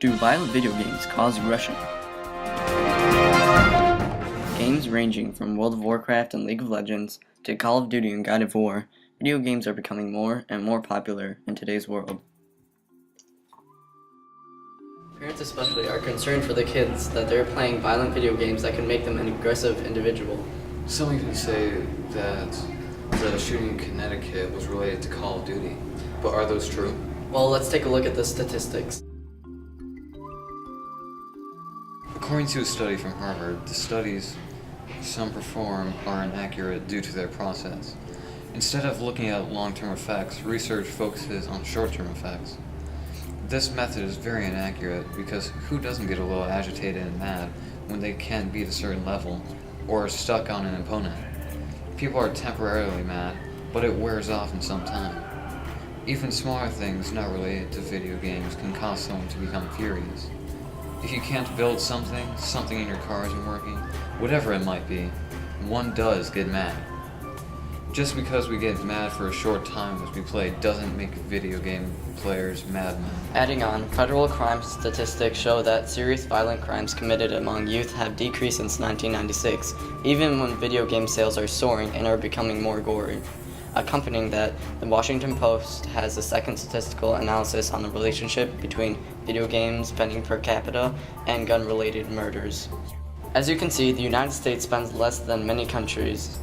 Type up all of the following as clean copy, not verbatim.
Do violent video games cause aggression? Games ranging from World of Warcraft and League of Legends to Call of Duty and God of War, video games are becoming more and more popular in today's world. Parents especially are concerned for the kids that they're playing violent video games that can make them an aggressive individual. Some even say that the shooting in Connecticut was related to Call of Duty, but are those true? Well, let's take a look at the statistics. According to a study from Harvard, the studies some perform are inaccurate due to their process. Instead of looking at long-term effects, research focuses on short-term effects. This method is very inaccurate because who doesn't get a little agitated and mad when they can't beat a certain level or are stuck on an opponent? People are temporarily mad, but it wears off in some time. Even smaller things not related to video games can cause someone to become furious. If you can't build something in your car isn't working, whatever it might be, one does get mad. Just because we get mad for a short time as we play doesn't make video game players madmen. Adding on, federal crime statistics show that serious violent crimes committed among youth have decreased since 1996, even when video game sales are soaring and are becoming more gory. Accompanying that, the Washington Post has the second statistical analysis on the relationship between video game spending per capita and gun-related murders. As you can see, the United States spends less than many countries,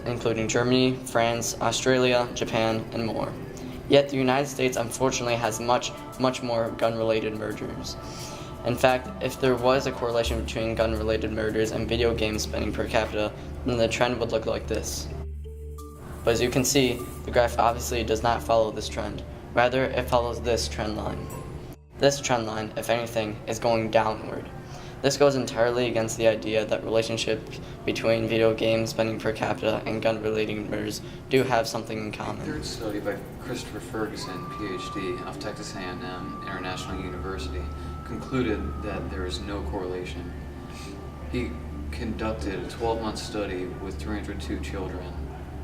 including Germany, France, Australia, Japan, and more. Yet the United States unfortunately has much more gun-related murders. In fact, if there was a correlation between gun-related murders and video game spending per capita, then the trend would look like this. But as you can see, the graph obviously does not follow this trend. Rather, it follows this trend line. This trend line, if anything, is going downward. This goes entirely against the idea that relationships between video game spending per capita and gun-related murders do have something in common. A third study by Christopher Ferguson, PhD, of Texas A&M International University, concluded that there is no correlation. He conducted a 12-month study with 302 children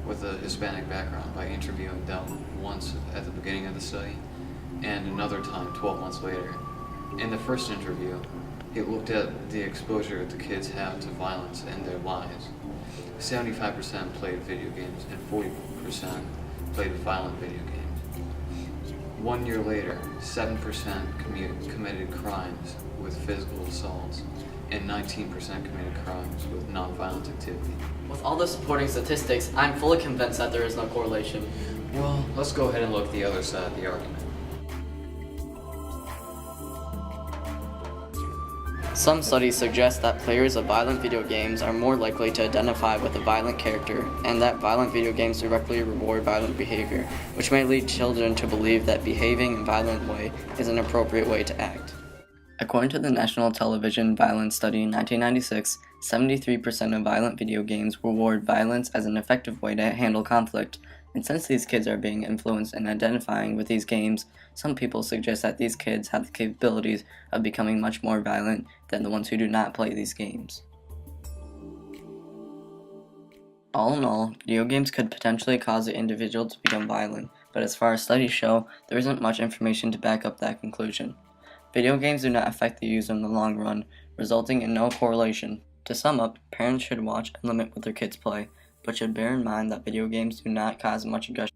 with a Hispanic background by interviewing them once at the beginning of the study and another time 12 months later. In the first interview, he looked at the exposure the kids have to violence in their lives. 75% played video games and 40% played violent video games. 1 year later, 7% committed crimes with physical assaults and 19% committed crimes with non-violent activity. With all the supporting statistics, I'm fully convinced that there is no correlation. Well, let's go ahead and look at the other side of the argument. Some studies suggest that players of violent video games are more likely to identify with a violent character, and that violent video games directly reward violent behavior, which may lead children to believe that behaving in a violent way is an appropriate way to act. According to the National Television Violence Study in 1996, 73% of violent video games reward violence as an effective way to handle conflict. And since these kids are being influenced and identifying with these games, some people suggest that these kids have the capabilities of becoming much more violent than the ones who do not play these games. All in all, video games could potentially cause the individual to become violent, but as far as studies show, there isn't much information to back up that conclusion. Video games do not affect the user in the long run, resulting in no correlation. To sum up, parents should watch and limit what their kids play, but should bear in mind that video games do not cause much aggression.